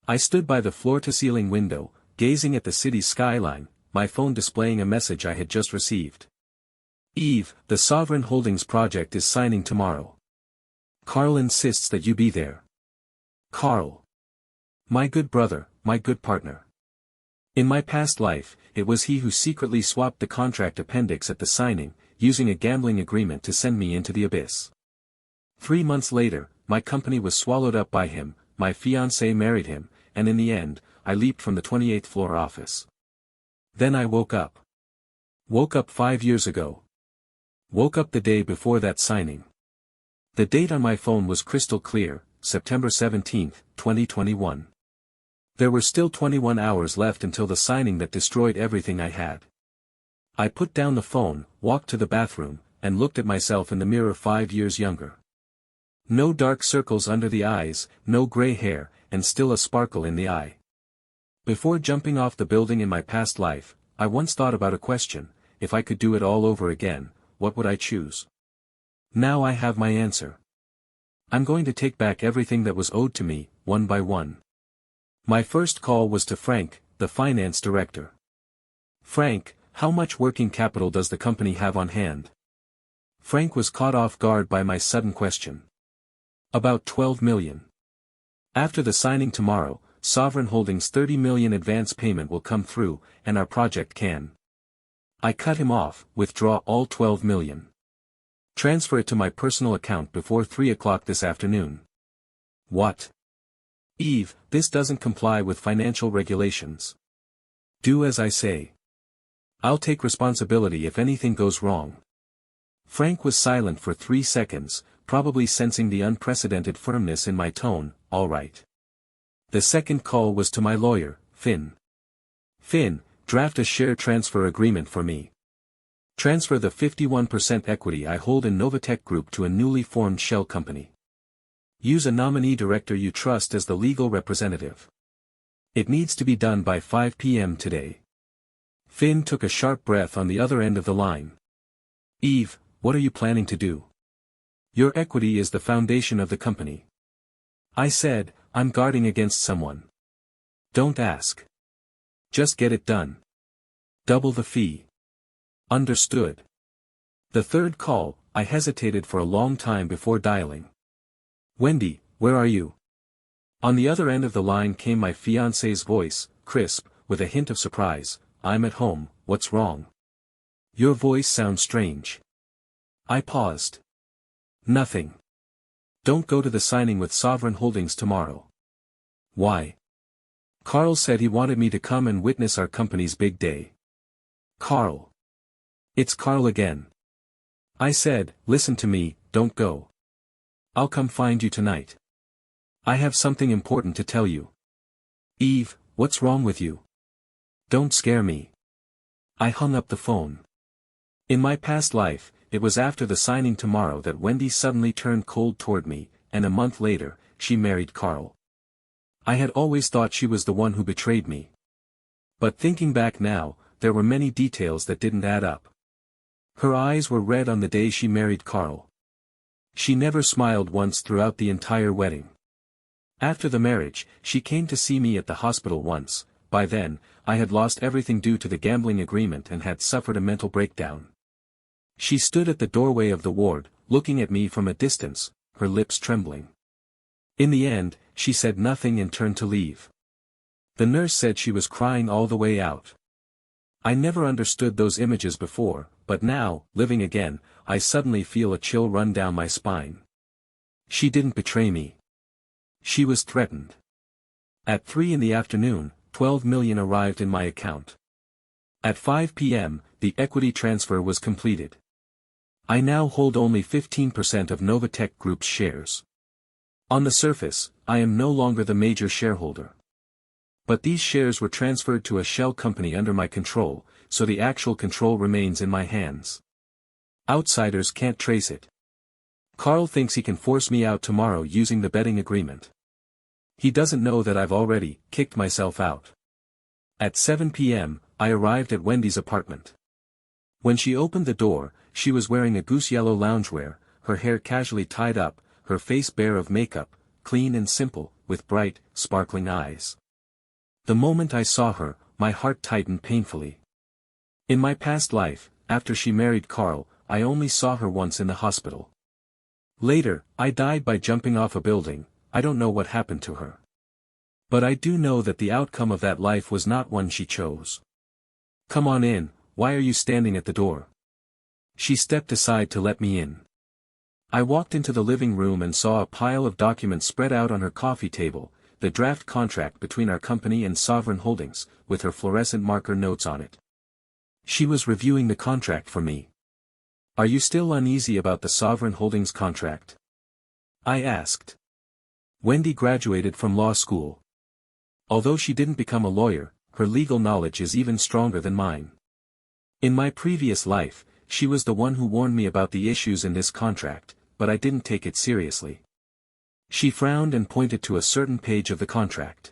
I stood by the floor-to-ceiling window, gazing at the city's skyline, my phone displaying a message I had just received. Eve, the Sovereign Holdings project is signing tomorrow. Carl insists that you be there. Carl. My good brother, my good partner. In my past life, it was he who secretly swapped the contract appendix at the signing, using a gambling agreement to send me into the abyss. 3 months later, my company was swallowed up by him, my fiancée married him, and in the end, I leaped from the 28th floor office. Then I woke up. Woke up 5 years ago. Woke up the day before that signing. The date on my phone was crystal clear, September 17, 2021. There were still 21 hours left until the signing that destroyed everything I had. I put down the phone, walked to the bathroom, and looked at myself in the mirror 5 years younger. No dark circles under the eyes, no gray hair, and still a sparkle in the eye. Before jumping off the building in my past life, I once thought about a question: if I could do it all over again, what would I choose? Now I have my answer. I'm going to take back everything that was owed to me, one by one. My first call was to Frank, the finance director. Frank, how much working capital does the company have on hand? Frank was caught off guard by my sudden question. About 12 million. After the signing tomorrow, Sovereign Holdings' 30 million advance payment will come through, and our project can. I cut him off, withdraw all 12 million. Transfer it to my personal account before 3 o'clock this afternoon. What? Eve, this doesn't comply with financial regulations. Do as I say. I'll take responsibility if anything goes wrong. Frank was silent for 3 seconds, probably sensing the unprecedented firmness in my tone. All right. The second call was to my lawyer, Finn. Finn, draft a share transfer agreement for me. Transfer the 51% equity I hold in Novatech Group to a newly formed shell company. Use a nominee director you trust as the legal representative. It needs to be done by 5 p.m. today. Finn took a sharp breath on the other end of the line. Eve, what are you planning to do? Your equity is the foundation of the company. I said, I'm guarding against someone. Don't ask. Just get it done. Double the fee. Understood. The third call, I hesitated for a long time before dialing. Wendy, where are you? On the other end of the line came my fiancée's voice, crisp, with a hint of surprise. I'm at home, what's wrong? Your voice sounds strange. I paused. Nothing. Don't go to the signing with Sovereign Holdings tomorrow. Why? Carl said he wanted me to come and witness our company's big day. Carl. It's Carl again. I said, listen to me, don't go. I'll come find you tonight. I have something important to tell you. Eve, what's wrong with you? Don't scare me. I hung up the phone. In my past life, it was after the signing tomorrow that Wendy suddenly turned cold toward me, and a month later, she married Carl. I had always thought she was the one who betrayed me. But thinking back now, there were many details that didn't add up. Her eyes were red on the day she married Carl. She never smiled once throughout the entire wedding. After the marriage, she came to see me at the hospital once. By then, I had lost everything due to the gambling agreement and had suffered a mental breakdown. She stood at the doorway of the ward, looking at me from a distance, her lips trembling. In the end, she said nothing and turned to leave. The nurse said she was crying all the way out. I never understood those images before, but now, living again, I suddenly feel a chill run down my spine. She didn't betray me. She was threatened. At 3 in the afternoon, 12 million arrived in my account. At 5 p.m., the equity transfer was completed. I now hold only 15% of Novatech Group's shares. On the surface, I am no longer the major shareholder. But these shares were transferred to a shell company under my control, so the actual control remains in my hands. Outsiders can't trace it. Carl thinks he can force me out tomorrow using the betting agreement. He doesn't know that I've already kicked myself out. At 7 p.m., I arrived at Wendy's apartment. When she opened the door, she was wearing a goose yellow loungewear, her hair casually tied up, her face bare of makeup, clean and simple, with bright, sparkling eyes. The moment I saw her, my heart tightened painfully. In my past life, after she married Carl, I only saw her once in the hospital. Later, I died by jumping off a building. I don't know what happened to her. But I do know that the outcome of that life was not one she chose. Come on in, why are you standing at the door? She stepped aside to let me in. I walked into the living room and saw a pile of documents spread out on her coffee table, the draft contract between our company and Sovereign Holdings, with her fluorescent marker notes on it. She was reviewing the contract for me. Are you still uneasy about the Sovereign Holdings contract? I asked. Wendy graduated from law school. Although she didn't become a lawyer, her legal knowledge is even stronger than mine. In my previous life, she was the one who warned me about the issues in this contract, but I didn't take it seriously. She frowned and pointed to a certain page of the contract.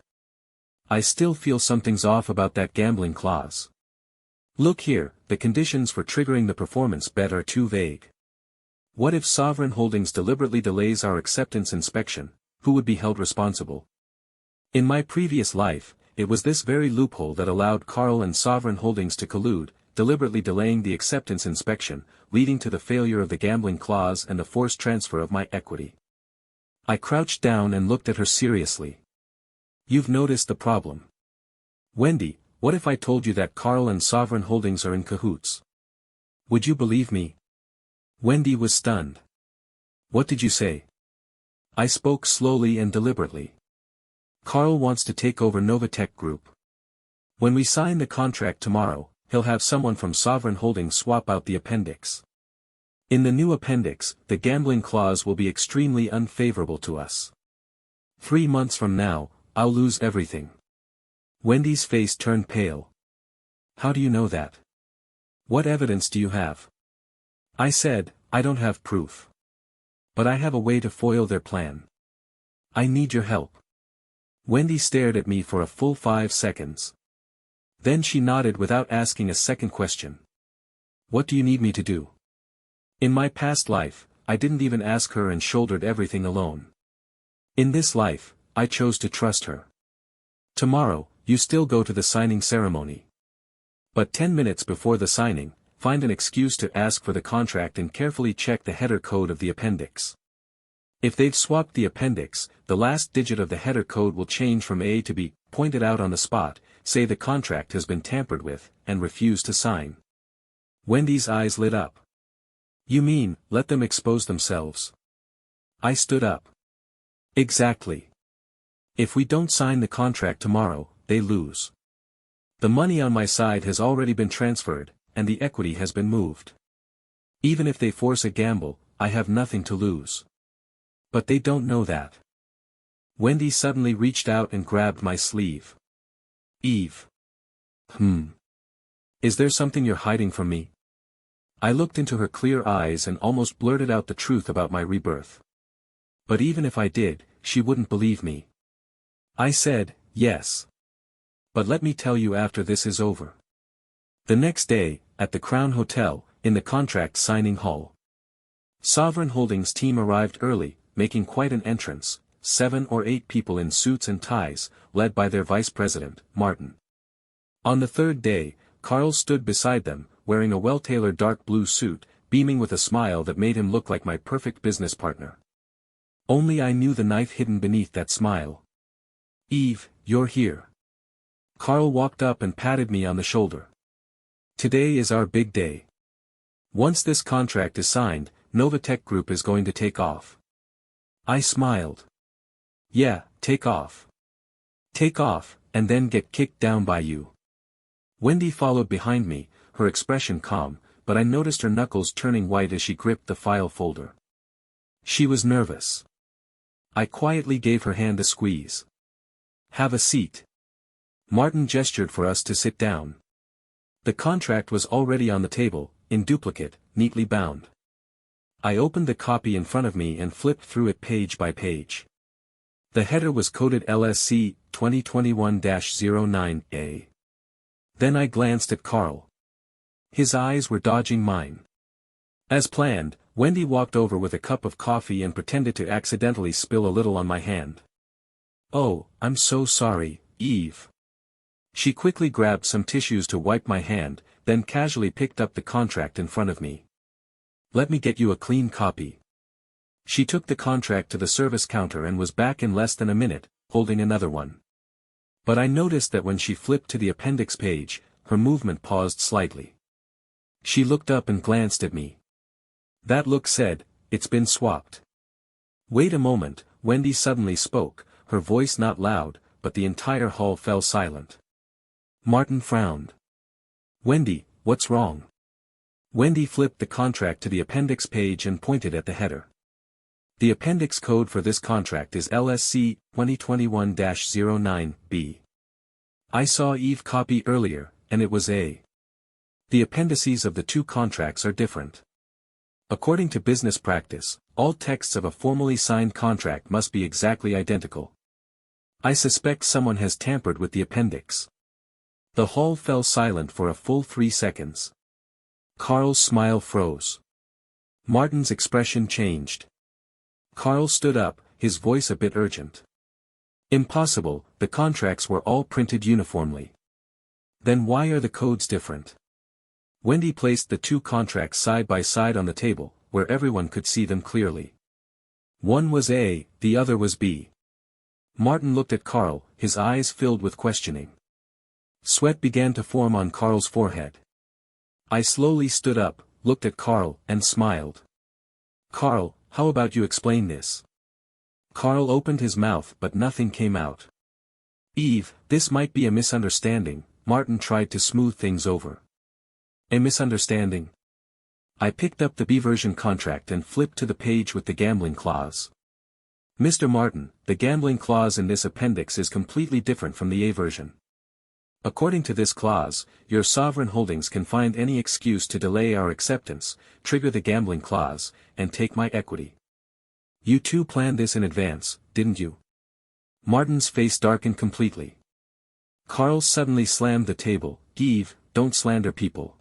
I still feel something's off about that gambling clause. Look here, the conditions for triggering the performance bet are too vague. What if Sovereign Holdings deliberately delays our acceptance inspection? Who would be held responsible? In my previous life, it was this very loophole that allowed Carl and Sovereign Holdings to collude, deliberately delaying the acceptance inspection, leading to the failure of the gambling clause and the forced transfer of my equity. I crouched down and looked at her seriously. You've noticed the problem. Wendy, what if I told you that Carl and Sovereign Holdings are in cahoots? Would you believe me? Wendy was stunned. What did you say? I spoke slowly and deliberately. Carl wants to take over Novatech Group. When we sign the contract tomorrow, he'll have someone from Sovereign Holdings swap out the appendix. In the new appendix, the gambling clause will be extremely unfavorable to us. 3 months from now, I'll lose everything. Wendy's face turned pale. How do you know that? What evidence do you have? I said, I don't have proof. But I have a way to foil their plan. I need your help. Wendy stared at me for a full 5 seconds. Then she nodded without asking a second question. What do you need me to do? In my past life, I didn't even ask her and shouldered everything alone. In this life, I chose to trust her. Tomorrow, you still go to the signing ceremony. But 10 minutes before the signing, find an excuse to ask for the contract and carefully check the header code of the appendix. If they've swapped the appendix, the last digit of the header code will change from A to B, point it out on the spot, say the contract has been tampered with, and refuse to sign. Wendy's eyes lit up. You mean, let them expose themselves? I stood up. Exactly. If we don't sign the contract tomorrow, they lose. The money on my side has already been transferred, and the equity has been moved. Even if they force a gamble, I have nothing to lose. But they don't know that. Wendy suddenly reached out and grabbed my sleeve. Eve. Is there something you're hiding from me? I looked into her clear eyes and almost blurted out the truth about my rebirth. But even if I did, she wouldn't believe me. I said, yes. But let me tell you after this is over. The next day, at the Crown Hotel, in the contract signing hall. Sovereign Holdings team arrived early, making quite an entrance, 7 or 8 people in suits and ties, led by their vice president, Martin. On the third day, Carl stood beside them, wearing a well-tailored dark blue suit, beaming with a smile that made him look like my perfect business partner. Only I knew the knife hidden beneath that smile. Eve, you're here. Carl walked up and patted me on the shoulder. Today is our big day. Once this contract is signed, Novatech Group is going to take off. I smiled. Yeah, take off. Take off, and then get kicked down by you. Wendy followed behind me, her expression calm, but I noticed her knuckles turning white as she gripped the file folder. She was nervous. I quietly gave her hand a squeeze. Have a seat. Martin gestured for us to sit down. The contract was already on the table, in duplicate, neatly bound. I opened the copy in front of me and flipped through it page by page. The header was coded LSC 2021-09A. Then I glanced at Carl. His eyes were dodging mine. As planned, Wendy walked over with a cup of coffee and pretended to accidentally spill a little on my hand. Oh, I'm so sorry, Eve. She quickly grabbed some tissues to wipe my hand, then casually picked up the contract in front of me. Let me get you a clean copy. She took the contract to the service counter and was back in less than a minute, holding another one. But I noticed that when she flipped to the appendix page, her movement paused slightly. She looked up and glanced at me. That look said, "It's been swapped." Wait a moment, Wendy suddenly spoke, her voice not loud, but the entire hall fell silent. Martin frowned. "Wendy, what's wrong?" Wendy flipped the contract to the appendix page and pointed at the header. The appendix code for this contract is LSC 2021-09B. I saw Eve copy earlier, and it was A. The appendices of the two contracts are different. According to business practice, all texts of a formally signed contract must be exactly identical. I suspect someone has tampered with the appendix. The hall fell silent for a full 3 seconds. Carl's smile froze. Martin's expression changed. Carl stood up, his voice a bit urgent. Impossible, the contracts were all printed uniformly. Then why are the codes different? Wendy placed the two contracts side by side on the table, where everyone could see them clearly. One was A, the other was B. Martin looked at Carl, his eyes filled with questioning. Sweat began to form on Carl's forehead. I slowly stood up, looked at Carl, and smiled. "Carl, how about you explain this?" Carl opened his mouth but nothing came out. "Eve, this might be a misunderstanding," Martin tried to smooth things over. "A misunderstanding?" I picked up the B version contract and flipped to the page with the gambling clause. "Mr. Martin, the gambling clause in this appendix is completely different from the A version. According to this clause, your sovereign holdings can find any excuse to delay our acceptance, trigger the gambling clause, and take my equity. You two planned this in advance, didn't you?" Martin's face darkened completely. Carl suddenly slammed the table. "Eve, don't slander people."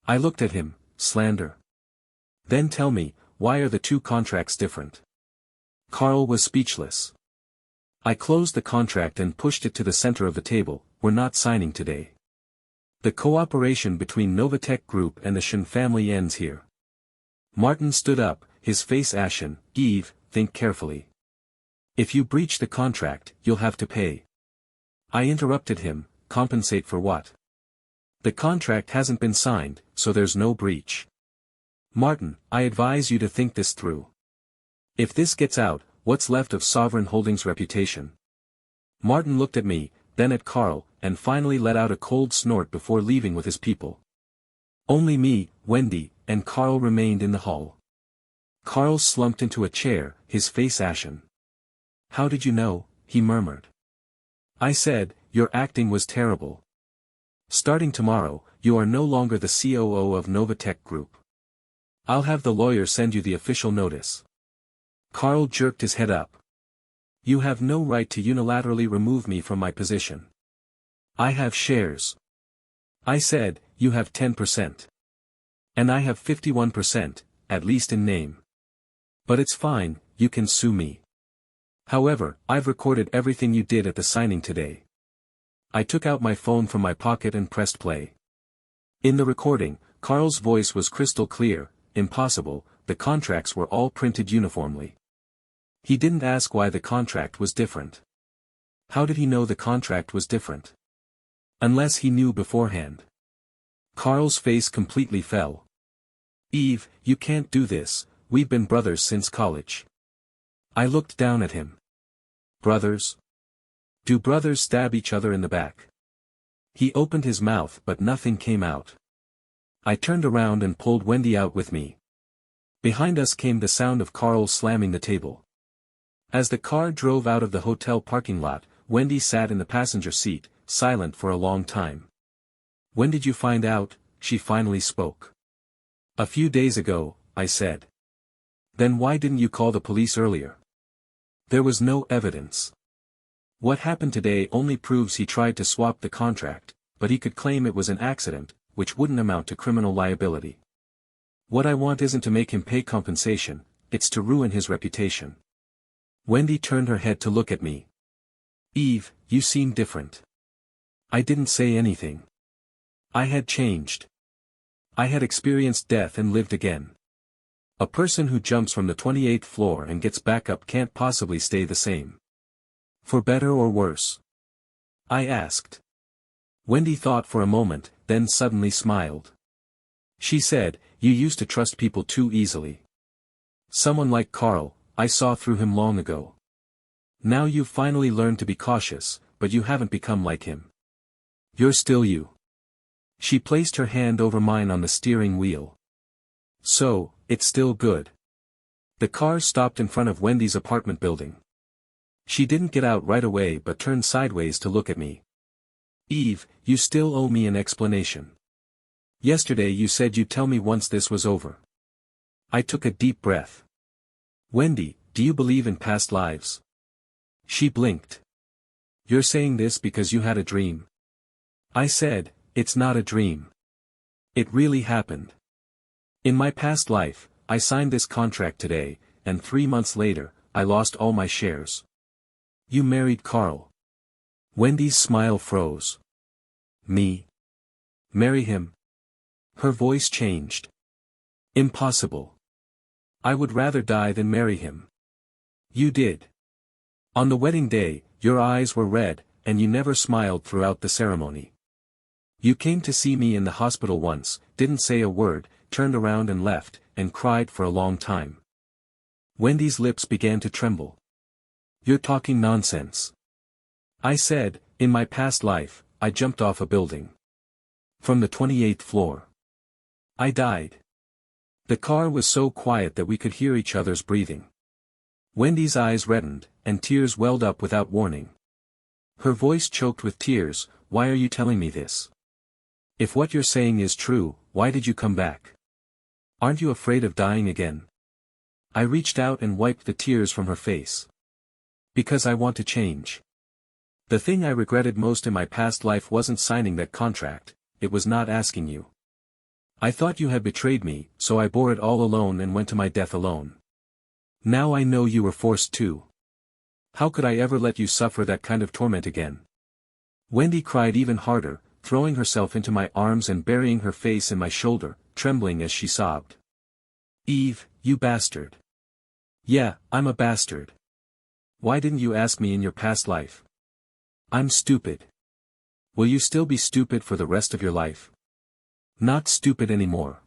I looked at him. Slander? Then tell me, why are the two contracts different? Carl was speechless. I closed the contract and pushed it to the center of the table. "We're not signing today. The cooperation between Novatech Group and the Shin family ends here." Martin stood up, his face ashen. "Eve, think carefully. If you breach the contract, you'll have to pay." I interrupted him. "Compensate for what? The contract hasn't been signed, so there's no breach." "Martin, I advise you to think this through. If this gets out, what's left of Sovereign Holdings' reputation?" Martin looked at me, then at Carl, and finally let out a cold snort before leaving with his people. Only me, Wendy, and Carl remained in the hall. Carl slumped into a chair, his face ashen. "How did you know?" he murmured. I said, "Your acting was terrible. Starting tomorrow, you are no longer the COO of Novatech Group. I'll have the lawyer send you the official notice." Carl jerked his head up. "You have no right to unilaterally remove me from my position. I have shares." I said, "You have 10%. And I have 51%, at least in name. But it's fine, you can sue me. However, I've recorded everything you did at the signing today." I took out my phone from my pocket and pressed play. In the recording, Carl's voice was crystal clear. Impossible, the contracts were all printed uniformly. He didn't ask why the contract was different. How did he know the contract was different? Unless he knew beforehand. Carl's face completely fell. "Eve, you can't do this, we've been brothers since college." I looked down at him. "Brothers? Do brothers stab each other in the back?" He opened his mouth but nothing came out. I turned around and pulled Wendy out with me. Behind us came the sound of Carl slamming the table. As the car drove out of the hotel parking lot, Wendy sat in the passenger seat, silent for a long time. "When did you find out?" she finally spoke. "A few days ago," I said. "Then why didn't you call the police earlier?" "There was no evidence. What happened today only proves he tried to swap the contract, but he could claim it was an accident, which wouldn't amount to criminal liability. What I want isn't to make him pay compensation, it's to ruin his reputation." Wendy turned her head to look at me. Eve, you seem different. I didn't say anything. I had changed. I had experienced death and lived again. A person who jumps from the 28th floor and gets back up can't possibly stay the same. For better or worse? I asked. Wendy thought for a moment, then suddenly smiled. She said, you used to trust people too easily. Someone like Carl, I saw through him long ago. Now you've finally learned to be cautious, but you haven't become like him. You're still you. She placed her hand over mine on the steering wheel. So, it's still good. The car stopped in front of Wendy's apartment building. She didn't get out right away but turned sideways to look at me. Eve, you still owe me an explanation. Yesterday you said you'd tell me once this was over. I took a deep breath. Wendy, do you believe in past lives? She blinked. You're saying this because you had a dream. I said, it's not a dream. It really happened. In my past life, I signed this contract today, and 3 months later, I lost all my shares. You married Carl. Wendy's smile froze. Me? Marry him? Her voice changed. Impossible. I would rather die than marry him. You did. On the wedding day, your eyes were red, and you never smiled throughout the ceremony. You came to see me in the hospital once, didn't say a word, turned around and left, and cried for a long time. Wendy's lips began to tremble. You're talking nonsense. I said, in my past life, I jumped off a building. From the 28th floor. I died. The car was so quiet that we could hear each other's breathing. Wendy's eyes reddened, and tears welled up without warning. Her voice choked with tears. Why are you telling me this? If what you're saying is true, why did you come back? Aren't you afraid of dying again? I reached out and wiped the tears from her face. Because I want to change. The thing I regretted most in my past life wasn't signing that contract, it was not asking you. I thought you had betrayed me, so I bore it all alone and went to my death alone. Now I know you were forced to. How could I ever let you suffer that kind of torment again? Wendy cried even harder, throwing herself into my arms and burying her face in my shoulder, trembling as she sobbed. Eve, you bastard. Yeah, I'm a bastard. Why didn't you ask me in your past life? I'm stupid. Will you still be stupid for the rest of your life? Not stupid anymore.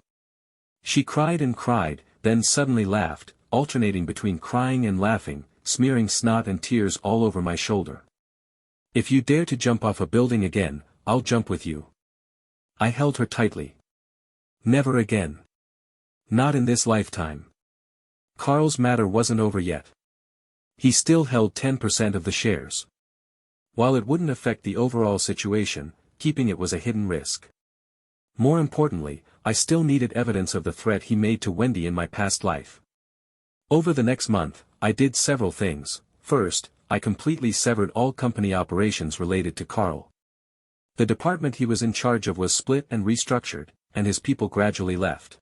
She cried and cried, then suddenly laughed, alternating between crying and laughing, smearing snot and tears all over my shoulder. If you dare to jump off a building again, I'll jump with you. I held her tightly. Never again. Not in this lifetime. Carl's matter wasn't over yet. He still held 10% of the shares. While it wouldn't affect the overall situation, keeping it was a hidden risk. More importantly, I still needed evidence of the threat he made to Wendy in my past life. Over the next month, I did several things. First, I completely severed all company operations related to Carl. The department he was in charge of was split and restructured, and his people gradually left.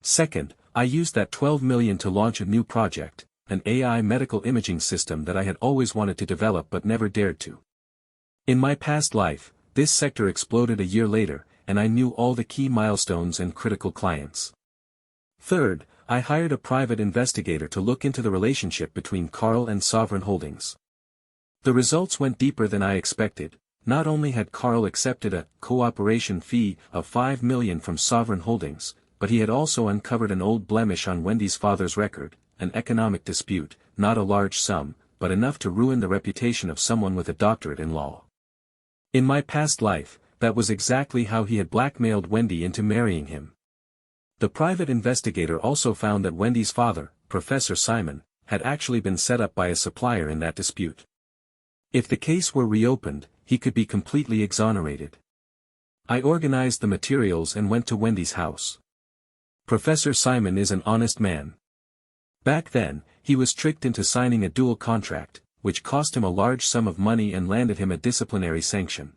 Second, I used that $12 million to launch a new project, an AI medical imaging system that I had always wanted to develop but never dared to. In my past life, this sector exploded a year later, and I knew all the key milestones and critical clients. Third, I hired a private investigator to look into the relationship between Carl and Sovereign Holdings. The results went deeper than I expected. Not only had Carl accepted a cooperation fee of $5 million from Sovereign Holdings, but he had also uncovered an old blemish on Wendy's father's record, an economic dispute, not a large sum, but enough to ruin the reputation of someone with a doctorate in law. In my past life, that was exactly how he had blackmailed Wendy into marrying him. The private investigator also found that Wendy's father, Professor Simon, had actually been set up by a supplier in that dispute. If the case were reopened, he could be completely exonerated. I organized the materials and went to Wendy's house. Professor Simon is an honest man. Back then, he was tricked into signing a dual contract, which cost him a large sum of money and landed him a disciplinary sanction.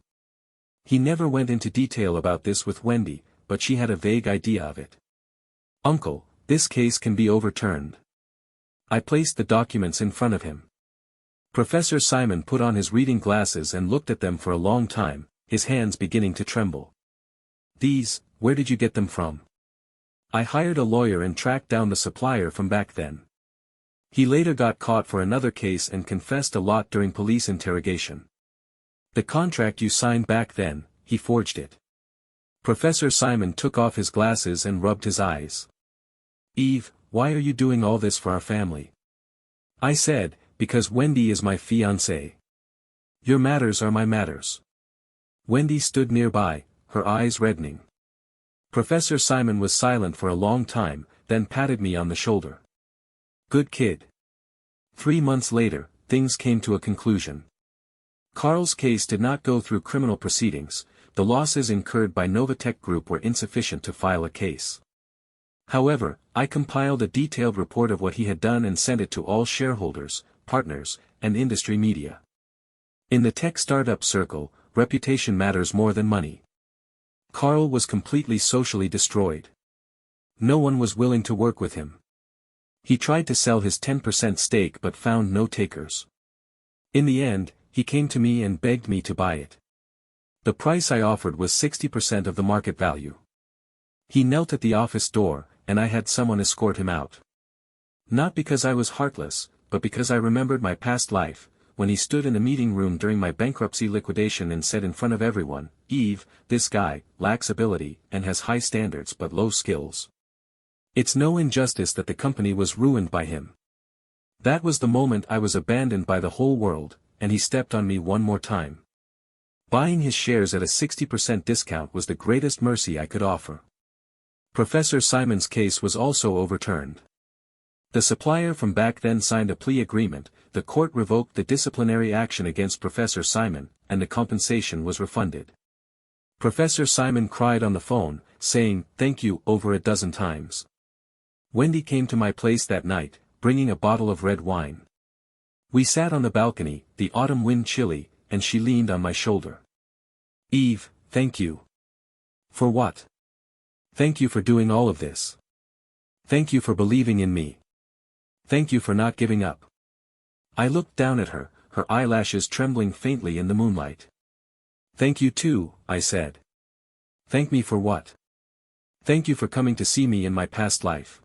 He never went into detail about this with Wendy, but she had a vague idea of it. Uncle, this case can be overturned. I placed the documents in front of him. Professor Simon put on his reading glasses and looked at them for a long time, his hands beginning to tremble. "These, where did you get them from?" "I hired a lawyer and tracked down the supplier from back then. He later got caught for another case and confessed a lot during police interrogation. The contract you signed back then, he forged it." Professor Simon took off his glasses and rubbed his eyes. "Eve, why are you doing all this for our family?" I said, "Because Wendy is my fiancée. Your matters are my matters." Wendy stood nearby, her eyes reddening. Professor Simon was silent for a long time, then patted me on the shoulder. "Good kid." 3 months later, things came to a conclusion. Carl's case did not go through criminal proceedings. The losses incurred by Novatech Group were insufficient to file a case. However, I compiled a detailed report of what he had done and sent it to all shareholders, partners, and industry media. In the tech startup circle, reputation matters more than money. Carl was completely socially destroyed. No one was willing to work with him. He tried to sell his 10% stake but found no takers. In the end, he came to me and begged me to buy it. The price I offered was 60% of the market value. He knelt at the office door, and I had someone escort him out. Not because I was heartless, but because I remembered my past life, when he stood in a meeting room during my bankruptcy liquidation and said in front of everyone, "Eve, this guy lacks ability and has high standards but low skills. It's no injustice that the company was ruined by him." That was the moment I was abandoned by the whole world, and he stepped on me one more time. Buying his shares at a 60% discount was the greatest mercy I could offer. Professor Simon's case was also overturned. The supplier from back then signed a plea agreement, the court revoked the disciplinary action against Professor Simon, and the compensation was refunded. Professor Simon cried on the phone, saying, "Thank you," over a dozen times. Wendy came to my place that night, bringing a bottle of red wine. We sat on the balcony, the autumn wind chilly, and she leaned on my shoulder. "Eve, thank you." "For what?" "Thank you for doing all of this. Thank you for believing in me. Thank you for not giving up." I looked down at her, her eyelashes trembling faintly in the moonlight. "Thank you too," I said. "Thank me for what?" "Thank you for coming to see me in my past life.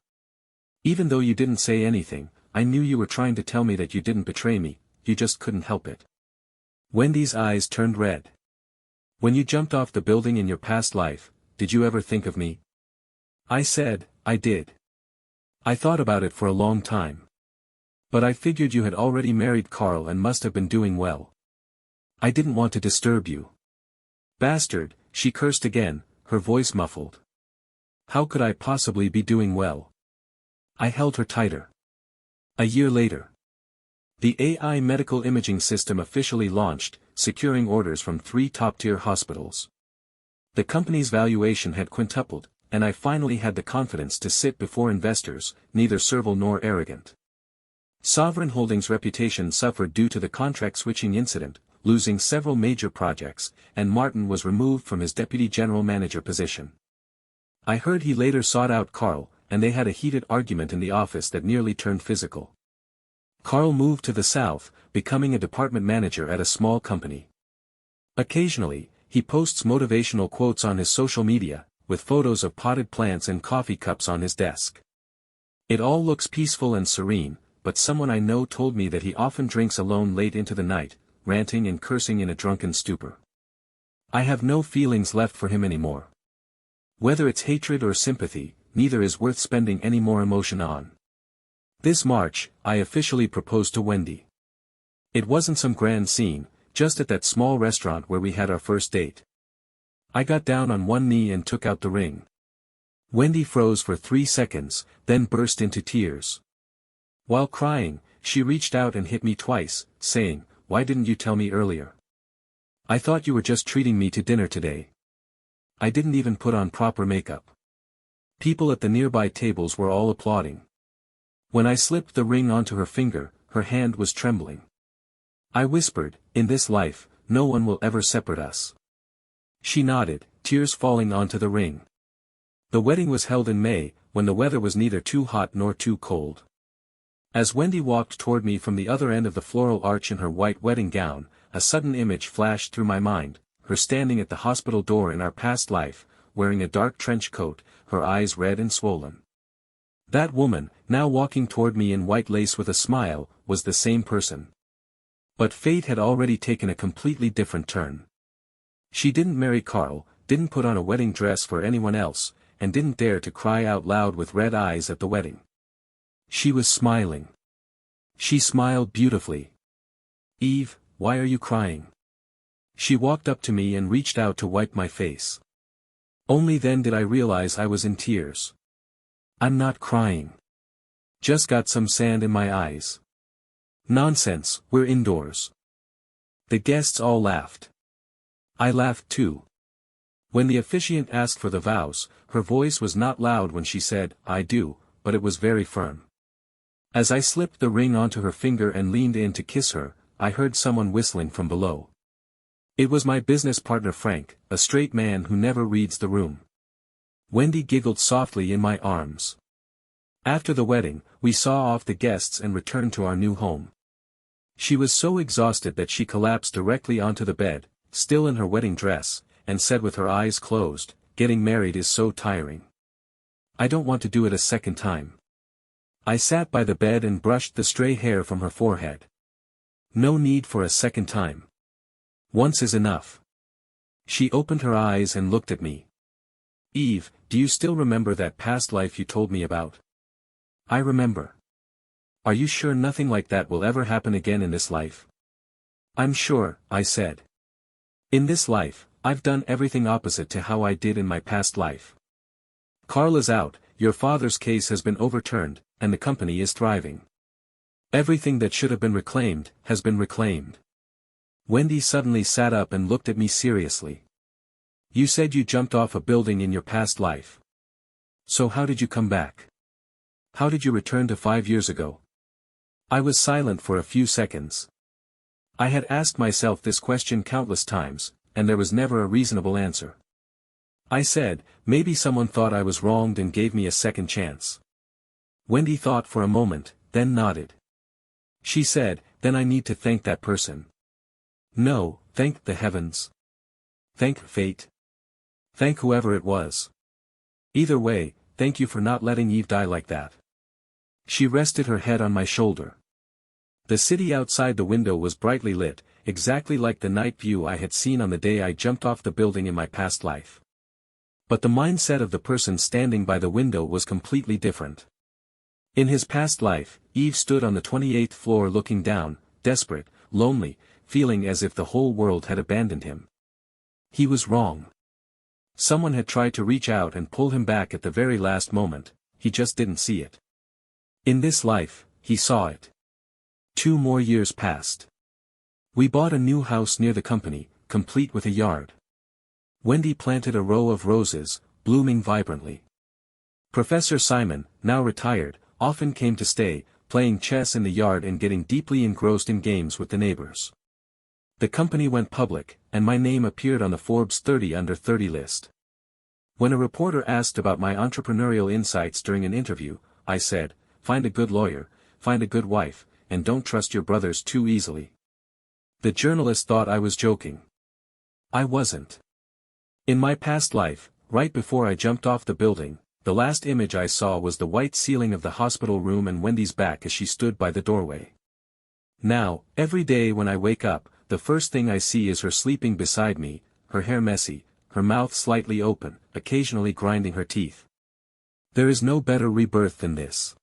Even though you didn't say anything, I knew you were trying to tell me that you didn't betray me, you just couldn't help it." Wendy's eyes turned red. "When you jumped off the building in your past life, did you ever think of me?" I said, "I did. I thought about it for a long time. But I figured you had already married Carl and must have been doing well. I didn't want to disturb you." "Bastard," she cursed again, her voice muffled. "How could I possibly be doing well?" I held her tighter. A year later. The AI medical imaging system officially launched, securing orders from 3 top-tier hospitals. The company's valuation had quintupled, and I finally had the confidence to sit before investors, neither servile nor arrogant. Sovereign Holdings' reputation suffered due to the contract switching incident, losing several major projects, and Martin was removed from his deputy general manager position. I heard he later sought out Carl, and they had a heated argument in the office that nearly turned physical. Carl moved to the south, becoming a department manager at a small company. Occasionally, he posts motivational quotes on his social media, with photos of potted plants and coffee cups on his desk. It all looks peaceful and serene, but someone I know told me that he often drinks alone late into the night, ranting and cursing in a drunken stupor. I have no feelings left for him anymore. Whether it's hatred or sympathy, neither is worth spending any more emotion on. This March, I officially proposed to Wendy. It wasn't some grand scene, just at that small restaurant where we had our first date. I got down on one knee and took out the ring. Wendy froze for 3 seconds, then burst into tears. While crying, she reached out and hit me twice, saying, "Why didn't you tell me earlier? I thought you were just treating me to dinner today." I didn't even put on proper makeup. People at the nearby tables were all applauding. When I slipped the ring onto her finger, her hand was trembling. I whispered, "In this life, no one will ever separate us." She nodded, tears falling onto the ring. The wedding was held in May, when the weather was neither too hot nor too cold. As Wendy walked toward me from the other end of the floral arch in her white wedding gown, a sudden image flashed through my mind, her standing at the hospital door in our past life, wearing a dark trench coat, her eyes red and swollen. That woman, now walking toward me in white lace with a smile, was the same person. But fate had already taken a completely different turn. She didn't marry Carl, didn't put on a wedding dress for anyone else, and didn't dare to cry out loud with red eyes at the wedding. She was smiling. She smiled beautifully. "Eve, why are you crying?" She walked up to me and reached out to wipe my face. Only then did I realize I was in tears. "I'm not crying. Just got some sand in my eyes." "Nonsense, we're indoors." The guests all laughed. I laughed too. When the officiant asked for the vows, her voice was not loud when she said, "I do," but it was very firm. As I slipped the ring onto her finger and leaned in to kiss her, I heard someone whistling from below. It was my business partner Frank, a straight man who never reads the room. Wendy giggled softly in my arms. After the wedding, we saw off the guests and returned to our new home. She was so exhausted that she collapsed directly onto the bed, still in her wedding dress, and said with her eyes closed, "Getting married is so tiring. I don't want to do it a second time." I sat by the bed and brushed the stray hair from her forehead. "No need for a second time. Once is enough." She opened her eyes and looked at me. "Eve, do you still remember that past life you told me about?" "I remember." "Are you sure nothing like that will ever happen again in this life?" "I'm sure," I said. "In this life, I've done everything opposite to how I did in my past life. Carl is out, your father's case has been overturned, and the company is thriving. Everything that should have been reclaimed, has been reclaimed." Wendy suddenly sat up and looked at me seriously. "You said you jumped off a building in your past life. So how did you come back? How did you return to 5 years ago?" I was silent for a few seconds. I had asked myself this question countless times, and there was never a reasonable answer. I said, "Maybe someone thought I was wronged and gave me a second chance." Wendy thought for a moment, then nodded. She said, "Then I need to thank that person." "No, thank the heavens. Thank fate. Thank whoever it was. Either way, thank you for not letting Eve die like that." She rested her head on my shoulder. The city outside the window was brightly lit, exactly like the night view I had seen on the day I jumped off the building in my past life. But the mindset of the person standing by the window was completely different. In his past life, Eve stood on the 28th floor looking down, desperate, lonely, feeling as if the whole world had abandoned him. He was wrong. Someone had tried to reach out and pull him back at the very last moment, he just didn't see it. In this life, he saw it. 2 more years passed. We bought a new house near the company, complete with a yard. Wendy planted a row of roses, blooming vibrantly. Professor Simon, now retired, often came to stay, playing chess in the yard and getting deeply engrossed in games with the neighbors. The company went public, and my name appeared on the Forbes 30 under 30 list. When a reporter asked about my entrepreneurial insights during an interview, I said, "Find a good lawyer, find a good wife, and don't trust your brothers too easily." The journalist thought I was joking. I wasn't. In my past life, right before I jumped off the building, the last image I saw was the white ceiling of the hospital room and Wendy's back as she stood by the doorway. Now, every day when I wake up, the first thing I see is her sleeping beside me, her hair messy, her mouth slightly open, occasionally grinding her teeth. There is no better rebirth than this.